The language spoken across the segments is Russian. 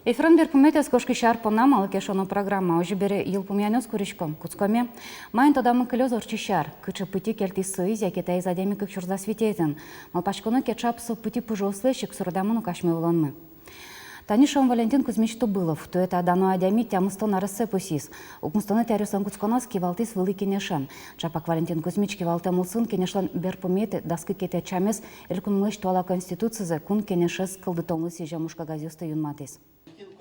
Ефрен беркуметес кошки шар понамал кешоно программа ожибере елпумянос куришком куцкоме. Майн тодамын кылёз орчи шар. Кычы пыти кельтис соизя китай задеми кык чурза светезен. Малпашконо кетчап со пыти пыжослышик сурдамыну кашме улонмы. Танишом Валентин Кузьмич Тубылов, то это дано адями тямыстон арыsse пусис. Укмустоны тярюсан куцконос кивалтис вылы кенешен. Чапак Валентин Кузьмич кивалте мулсын кенешлен берпуметы даскы кете чамес элькун млыш туала конституциязе кун кенешес кылдытонлы сижа мушка газёсты юнматис.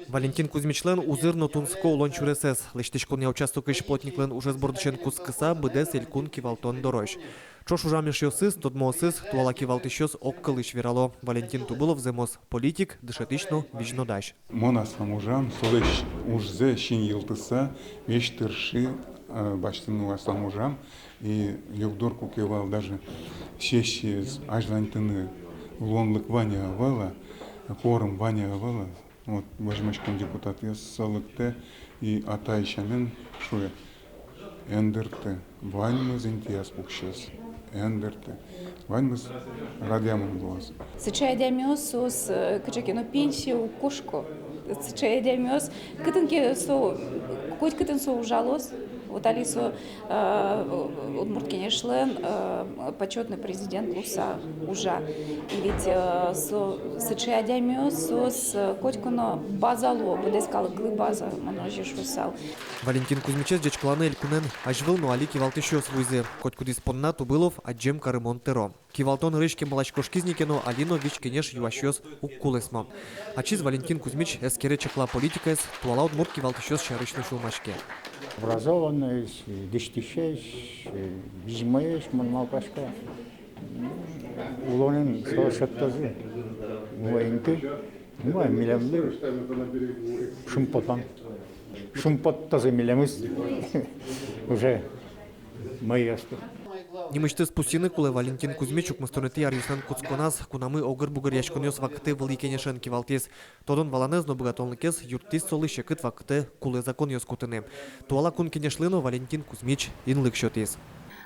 Валентин Кузьмичлен узырно тунско улон чуресес. Лештишкун я участок иш плотниклен уже сбордычен кускыса быдес элькун кивалтон дорож. Чош ужамеш йосыс, тодмосыс, туала кивалтышёс оккылыш верало. Валентин Тубылов земос политик, дышетишно вижнодаш. Монасам ужам, солеш ужзе шин йылтыса, вештырши баштыну асам ужам, и югдорку кевал даже шеши ажлантыны улонлык Ваня авала, хором Ваня авала, вот важмешком депутат я салыкте и атайшамен шуя эндерте ваньмыз интияс букшес. Эндерте. Ваньмыз радиамон глаз. Сычай демиос сос кычакино пенсию кошко. Сычай демиос кытынке со хоть кытын со ужалос. Вот Алису Удмурт Кенешлен почетный президент Луса ужа. И ведь сычай демиос сос котьконо базало, bude скала глы база множишь усал. Валентин Кузьмичес дечкланы элькунен ажвыл ну али кивалтышёс вуйзе. Котькудис понна Тубылов аджем карымон теро. Кивалтон рышке малачкошкизникено алино вич кенеш юашёс уккулесма. Ачиз Валентин Кузьмич эскере чекла политикас туала Удмурт кивалтышёс шарышны шулмашке. Образованный, десятищей, визьмаешь, малпашка. Улонен совершенно военки, милямды, шумпотан. Шумпот тоже милямыз, уже мои осты. Нимышты спусины куле Валентин Кузьмичук мастонети арюсан куцконас кунамы огыр-бугыр яшконёс вакыты вылы кенешен кивалтес. Тодон валанез но богатонлыкес юртис солы шекыт вакыты куле закон ёс кутыны. Туала кун кенешлыно Валентин Кузьмич инлык шотес.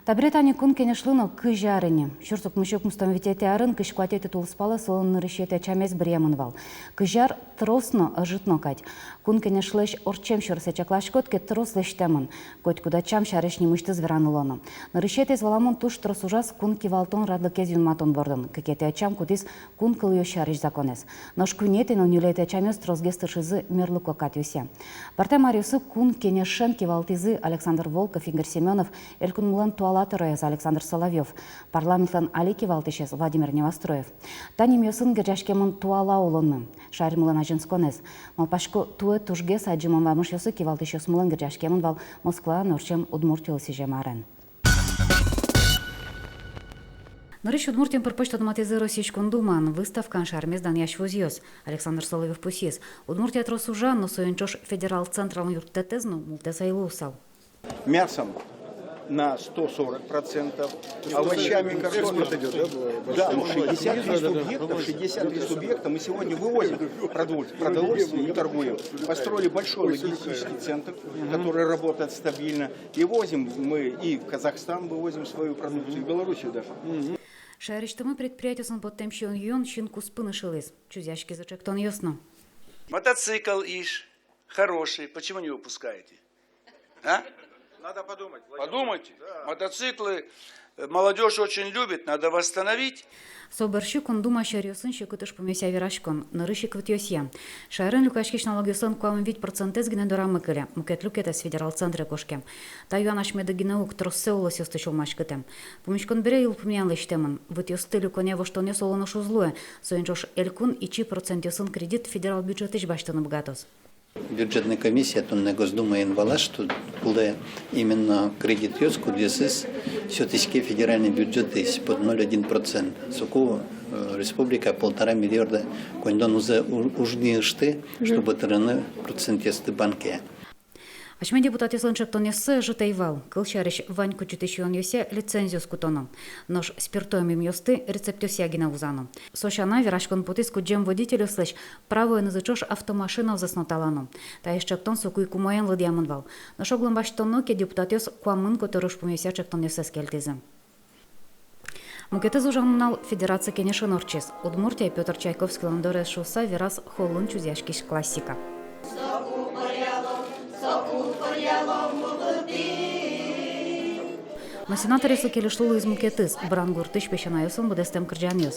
Табретани кун кенешлыно кыжарыне. Шурсук мышок мустам витете арын кышкуатете тулспала солон нырышете чамес бремонвал. Кыжар тросно ажитно кать. Кун кенешлыш орчем шурсе чаклашкотке трослыш темын. Коть куда чам шарыш немышты зверанулоно. Нырышете зваламон туш трос ужас кун кивалтон радлыкез юнматон бордон. Кекете чам кудис кун кылыё шарыш законес. Нош кунете но нюлете чамес тросгестышызы мерлуко катюсе. Парте мариусы кун кенешен кивалтизы Александр Волков, Игорь Семенов, элькун мулен туала Александр Соловьев, парламентлан Али кивалтышес Владимир Невостроев. Таним йосын гержашкемын туала улонны. Шармылан ажинсконес. Малпашко туэ тужгес аджимон вамыш йосы кивалтышес мылан гержашкемын вал Москва норчем Удмуртиыл сижемарен. Норыш Удмуртием пырпышт адматизы Российскон думан. Выставкан шармездан яшвозиос. Александр Соловьев пусис. Удмуртия тросужан, но соенчош федерал централ юртетезну мултесайлусал. Мясом на 140%, овощами картошкой. Да, 63 субъекта мы сегодня вывозим продовольствие и торгуем. Построили большой логистический центр, который работает стабильно. И возим мы и в Казахстан вывозим свою продукцию, и в Белоруссию даже. Шариштамы предприятиесын подтемщен юн щин куспыны шилыз. Чузяшки зачектон ясно. Мотоцикл иш хороший. Почему не выпускаете? А? Надо подумать. Подумайте. Да. Мотоциклы молодежь очень любит, надо восстановить. Соборщик он дума шарёсын шекутыш помеся вирашкон, нарышик вытёсья. Шарен люкашкиш налогиосын куамын вид процентез гіне дорамы кілі, мукет люкетес федерал центре кошке. Та юанаш медагинаук троссе улас ёсты шулмашкытем. Помешкон бере ил помян лыштемын, вытёсты люконе воштоне солоно шузлуе, соенчош элькун и 3% ёсын кредит федерал бюджетыш баштаны богатос. Бюджетная комиссия тонна Госдумы инвала, что было именно кредит ёску, здесь все-таки федеральный бюджет есть под 0,1%. Суку республика 1,5 миллиарда кондон уже ужни шты, чтобы траны процент есты банке. Ашмен депутат ясланчыктон ясы жытайвал. Кылшарыш Ваньку чутышуан ясе лицензию скутоном. Нож спиртоем им ясты рецептюся гина узану. Сошана вирашкон потиску джем водителю слышь правую назычош автомашинов засноталану. Та еще ктон суку и кумоен ладьямонвал. Нож оглом баштонно ке депутат яс куамын которуш помеся чектон ясе скельтизм. Мукетез ужаннал Федерация Кенешин Орчес. Удмуртия Петр Чайковский ландоре шуса вираз холун чузяшкиш классика. На сенаторе сукелешлулу из Мукетыз брангуртыш пешанайосын будестем кырджаньос.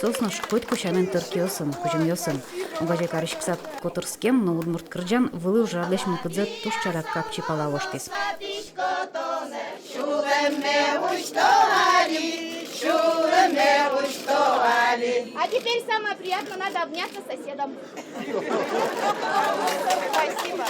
Соснош хоть кушамен тыркиосын, кужемьосын. Угажай карышкса котырскем, но удмурт кырджан вылы уже адлеш мукыдзе тушчарак капчи палавоштис. А теперь самое приятное, надо обняться с соседом. Спасибо.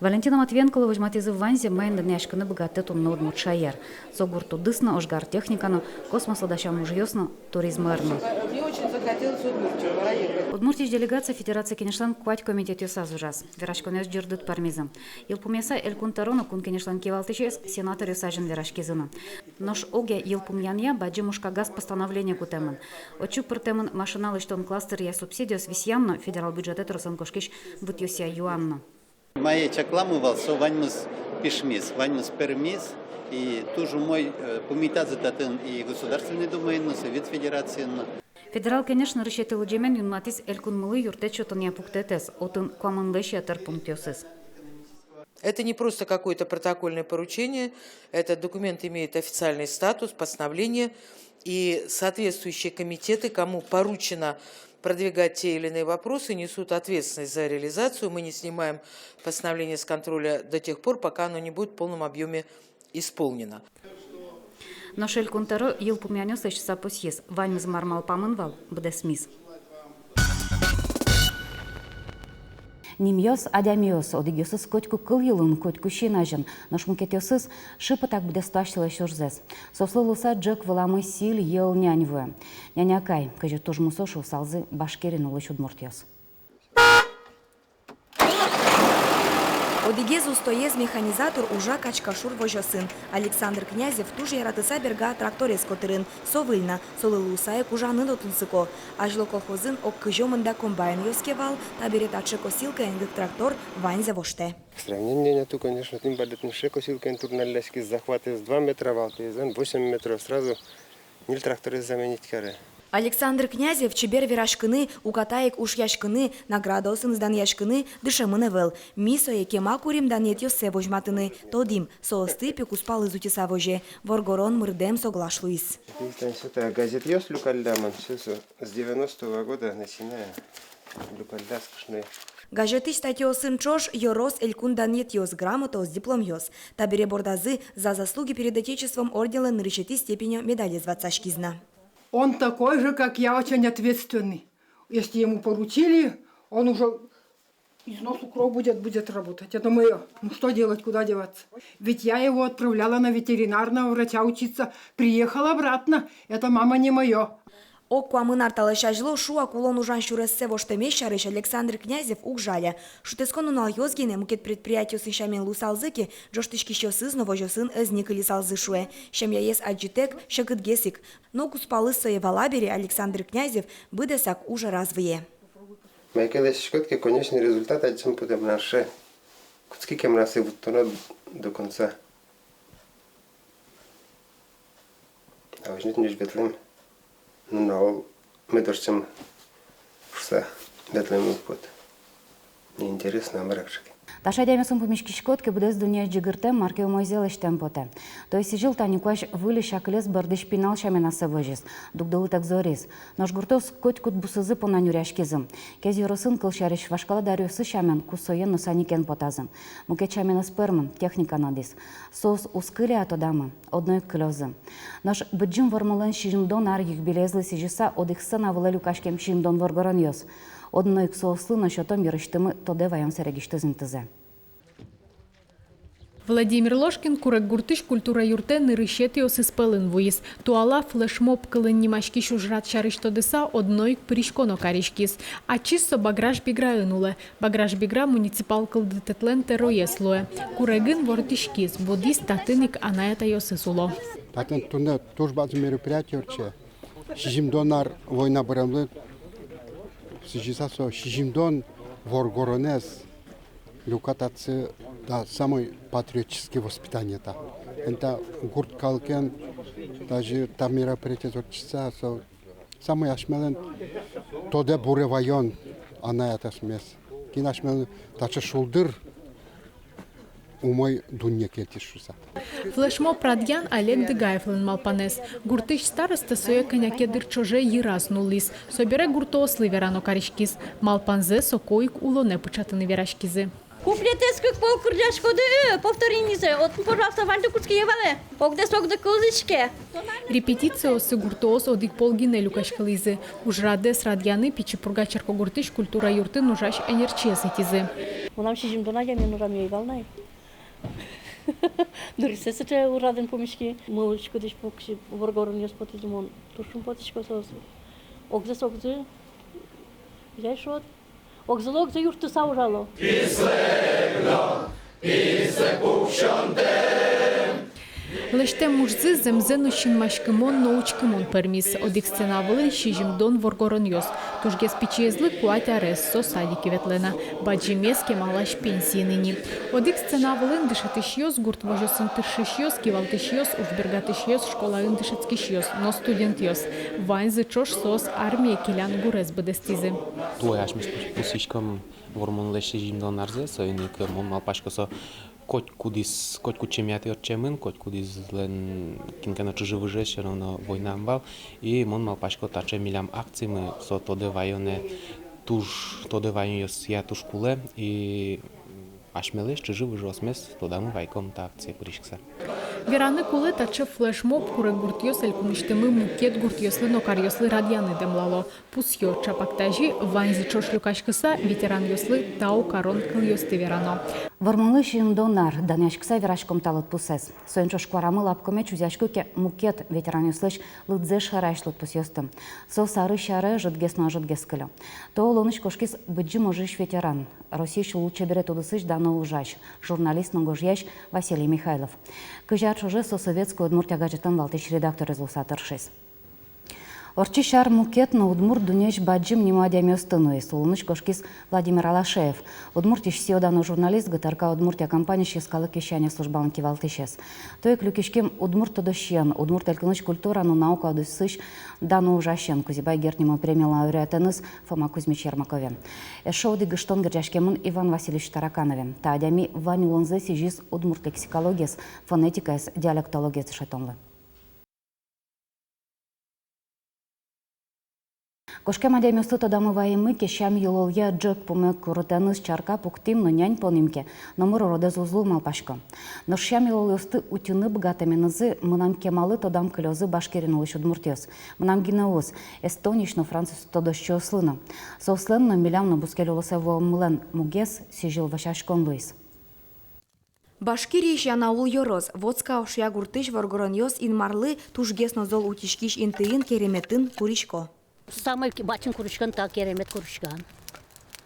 Валентина Матвенко возьматизы в ванзе майнда няшканы богатету на удмурт шаяр. Согурту дысна ожгар техникану, космосу дащам ужьёсну, туризм эрну. Мне очень захотелось Удмуртию поехать. Удмуртич делегация Федерации Кенешлан куать комитет юсаз ужас. Верашконес джердут пармизм. Илпумеса элькунтарону кун Кенешлан кивалтычес сенатор юсажен верашкизына. Нож оге илпумянья баджи мушкагаз постановление кутемын. Очу пыртемын машиналы штон кластер я субсидиос висьянно федерал бюджет росан кошкиш бутюсия юанно. Моя чакламывал, со ваньмус пишмис, ваньмус пермис, и тоже мой помитазы татын и Государственный Думы, и Совет Федерации. Федерал, конечно, решетил джемен юнматис элькун мылы юртечотон я пуктетес, отын куаманлэши атерпунктиосес. Это не просто какое-то протокольное поручение, этот документ имеет официальный статус, постановление, и соответствующие комитеты, кому поручено продвигать те или иные вопросы, несут ответственность за реализацию. Мы не снимаем постановление с контроля до тех пор, пока оно не будет в полном объеме исполнено. Но шелькунтаро елпумянёс эш сапосьес, ваньмз мармал памынвал, бдесмис. Нимьос адямиос одигёсыз котку кыл йылын котку шинажын, наш мукетёсыз шипытак бдесташтыла шурзес. Сослылыса джек выламы сил ел няньвуэ. Нянякай, кажет туж мусошу салзы башкерин улыш удмуртьёс. Одигез устоез механизатор ужа качкашур вожосын. Александр Князев туже яратыса берга тракторез котырын. Совыльна, солылусае кужанын отынсыко. Ажло колхозын ок кыжомында комбайн ёскевал, таберет атшекосилка энгык трактор ваньзе воште. Сравнение нету, конечно, тем более шекосилка турналески захваты с 2 метра, валтезен 8 метров сразу нил тракторы заменить кары. Александр Князев чебер верашкыны, укатаек уж яшкыны, наградосын сдан яшкыны, дышемыны вел. Мисо екема курим данет йосе вожматыны, тодим, соостыпи куспал изутиса воже, воргорон мырдем соглашлуис. Это газет йос люкальдаман, с 90-го года начиная люкальда скучные. Газеты статьёсын чош йорос элькун данет йос грамотос диплом йос. Табере бордазы за заслуги перед Отечеством ордена на решети степенью медали звацашкизна. Он такой же, как я, очень ответственный. Если ему поручили, он уже из носу кровь будет работать. Это мое. Ну что делать, куда деваться? Ведь я его отправляла на ветеринарного врача учиться. Приехал обратно. Это мама не мое. Оккуамынар талашажло шуа кулон ужан шурессе воштемещарыш Александр Князев угжаля. Шутескон унал йозгине мукет предприятию сыншамен лусалзыки, джоштышки щосызно вожосын эзникали салзышуэ. Шемьяес аджитек шакытгесик. Но куспалысое валабере Александр Князев быдесак уже развые. Майкелес шкотки конечный результат отчим путем наше. Куцки кемрасы вот до конца. А возьмите не жбетлым. Ну, мы дождем все бетлым путь. Неинтересно, амракшики. Таша дямесын помешкишкотке будес дуния джигыртем марке умойзелештем поте. То есть жил таникуаш выли шаклес бардыш пинал шаменасы вожис, дугдылы так зорис. Нож гуртос котькут бусызы пона нюряшкизым. Кез юросын кылшариш вашкала дарюсы шамен кусоен носаникен потазым. Муке шамен спермын, техника надис. Сос ускыли атодамы, одной клёзы. Нож быджим вормален шижимдон ар юбилезлы сижиса одыхсы навылы люкашкем шижимдон воргорон йос. Одной ксоослы на счетом ерыштымы тоде ваям серегишты зинтызе. Владимир Ложкин курек гуртыш культура юрте нырыщет йос испелын вуис. Туала флешмоб кылын нимашки шужрат шарыштодыса одной пришконо каришкис. А чисто баграж биграын уле. Баграж бигра муниципал кылдытетлен тероеслуе. Курегын вортишкис. Бодис татыник анаята йосысуло. Татын тунда тоже базы мероприятия урче. Шижимдонар война барамлы. Сижисасо шижимдон воргоронес люкатация да самой патриотическое воспитание та. это гурт калкен, даже там мероприятие зорчица, самый ашмелен, тоде буревайон, она это смес. Кинашмелен, даже шулдыр, умой дунья кетишуса. Флешмоб Радьян Олег Дыгаевлен Малпанес. Гуртыш староста соя коняке дырчоже йырас нулис. Собере гурто ослы верано каришкиз. Малпанзе сокоик улоне пучатыны верашкизы. Куплетеских полкурдяш ходы, повторениze. Вот, пожалуйста, ванты курские валы. Погде сок до козычки. Репетиция осы гуртоос одик полгине люкашкализы. Уж радес Радьяны пичи пургачерко гуртыш культура юрты нужаш энерчезы тизы. Унам шижим донадя мен урам йгалнай. Дори се сече ураден помишки. Мълчко диш покши въргорен я спотидимон. Тушум потишко сос. Огзе. Яшот. Огзе юрты саужало. Леște мужзы земзену шинмашкымон научкымон пермис. Одик сценавылын шижимдон воргороньос. Тужгес пичезлы куать арес со садики ветлена. Баджимеске малаш пенсийныни. Одик сценавылын дышатышьёс, гурт вожосын тышишьёс, кивалтышьёс, ужбергатышьёс, школаын дышацкишьёс, но студентьёс. Вайнзы чош сос армия килян гурез бедестизы. Туяшмис пусишкам вормон шижимдон арзе, союник мон малпашкосо Коть кучемят йорчемын, коть кудис лен кинкана чужи выжеще равно война амбал, и мон малпашко таче милям акции мы со тоде вайоне тоде вайоньос я туш куле, и ашмелеш чужи выжосмес тода мы вайком та акция пуришкса. Вераны кулы таче флешмоб куре гуртьёс элькумиштемы мукет гуртьёслы нокарьёслы радьяны демлало. Пусьё чапактажи ванзи чош люкашкыса ветеран ёслы тау карон кыльёсты верано. Вармонлы шиимдонар даняшкса верашком талыт пусес. Соенчо шкварамы лапкоме чузяшкуке мукет ветеран ёслыш лыдзе шарашлыт пусьёстым. Со сары шары жытгесно жытгескылё. То олоныш кошкис быджи можиш ветеран. Российш лучше берет удысыш дано ужаш. Журналист Нгожьяш Василий Михайлов. Кыжар шоже со советскую Удмуртия гаджетан валтыш редактор резулсатыршис. Орчи шар мукет на Удмурт дунеш баджим немадями остануес. Улыныш кошкис Владимир Алашеев. Удмуртиш сиодано журналист ГТРК Удмуртия компания шескалы кещане службанки валтышес. Той клюкишкем Удмурт тодощен. Удмурт элькыныш культура но наука одысыш дано ужащен. Кузибай гертнему премия лауреатыныз Фома Кузьмич Ермакове. Эшоуды гыштон гыржашкемын Иван Васильевич Тараканове. Таадями Вань Улонзе сижис Удмурт лексикологияс, фонетикаяс, диалектологияс шатонлы. Кошкем адемёсты тодамы вайымы кешам йололья джек пумек курытаныз чарка пуктим но нянь понимке, номер родез узлу малпашко. Но шам йолольсты утюны богатаменызы мынам кемалы тодам клёзы башкерин улыш Удмуртиос. Мынам гинеос, эстониш но француз тодощо слына. Сослен но милям но бускель улыса вомлен мугес сижил вашашкон луис. Башкириш янаул йороз, водска ошя гуртыш воргороньос инмарлы тужгесно зол утишкиш интыин кереметын куришко. Самый бачын курушкан так керемет курушкан.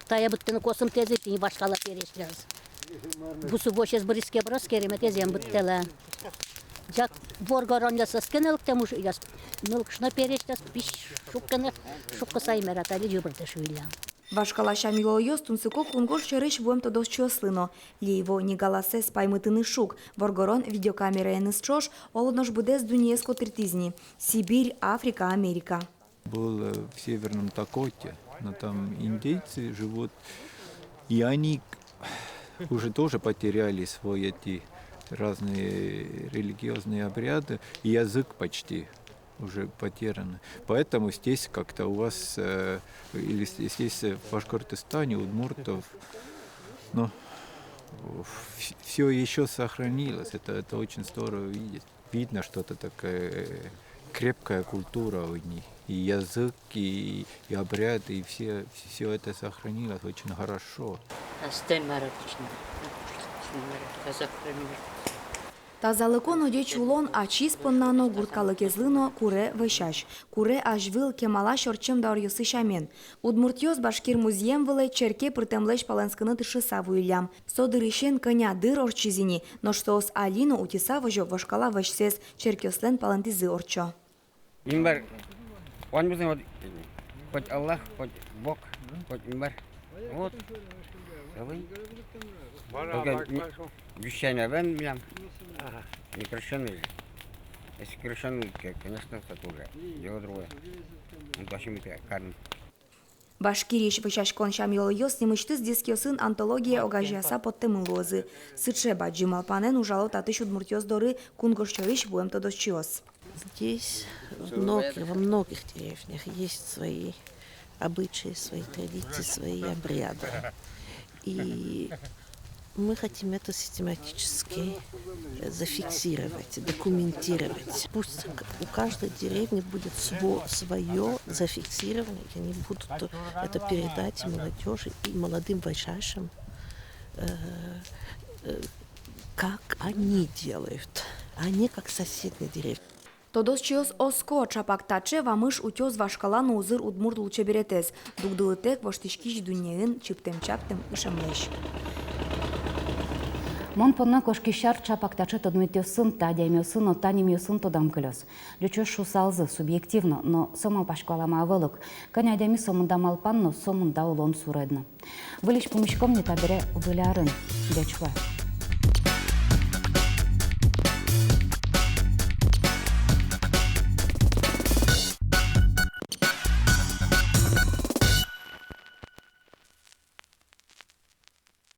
Тая буттыны косым тезетini башкала перешлез. Бусу бошез бриске брос керемет езем буттела. Жак воргороньоса скенелк темуж яс. Мылкшна перешлез пиш шукканы шукка саймерат али жубырдышвилля. Башкалаша милойос тунсыко кунгош чарыш буем тодос чослыно. Лейво негаласе спаймытыны шук. Воргорон видеокамера еныс чош, олоднош будес дуньеско тритизни. Сибирь, Африка, Америка. Был в Северном Дакоте, но там индейцы живут, и они уже тоже потеряли свои эти разные религиозные обряды, и язык почти уже потерян. Поэтому здесь как-то у вас, или здесь в Башкортостане, удмуртов, ну, все еще сохранилось, это очень здорово видеть. Видно, что это такая крепкая культура у них. И язык, и обряд, и все это сохранилось очень хорошо. Тазалыкон оде чулон ачис поннано гурткалыкезлыно куре вышаш. Куре ажвыл кемала шорчем дарьёсы шамен. Удмуртьёс башкир музеем вылы черке притемлеш паленскыны тышыса вуйлям. Содырышен коня дыр орчизини, но штоос алину утиса вожо вошкала вышсес черкёслен палентизы орчо. Имбар, он хоть Аллах, хоть Бог, хоть имбар. Вот, Живый. Только вещание вен меня не крещеный же. Если крещеный, конечно, это уже дело другое. Он почему-то карн. Башкириш вычашкон шамило йос немычтыз диски сын антология огажиаса подтемылозы. Сычеба джималпанен ужало татыш удмуртёс доры кунгошчориш буем тодосчиос. Здесь во многих деревнях есть свои обычаи, свои традиции, свои обряды. И мы хотим это систематически зафиксировать, документировать. Пусть у каждой деревни будет свое зафиксировано, и они будут это передать молодежи и молодым вайшашам, как они делают, а не как соседние деревни. Тодосчиос оско чапактаче вамыш утёс вашкалан узыр удмурт луче беретес. Дугдылытек воштышкиш дуньяын чиптем-чаптем ишамлеш. Мон понна кошкишар чапактаче тодметёсын, тадямёсын, отанимёсын тодам кылёс. Лючо шусалзы субъективно, но сомал пашкалама авылык. Канядями сомында малпанно, сомында улон суредно. Вылиш помещком не табере вылярын. Дячва.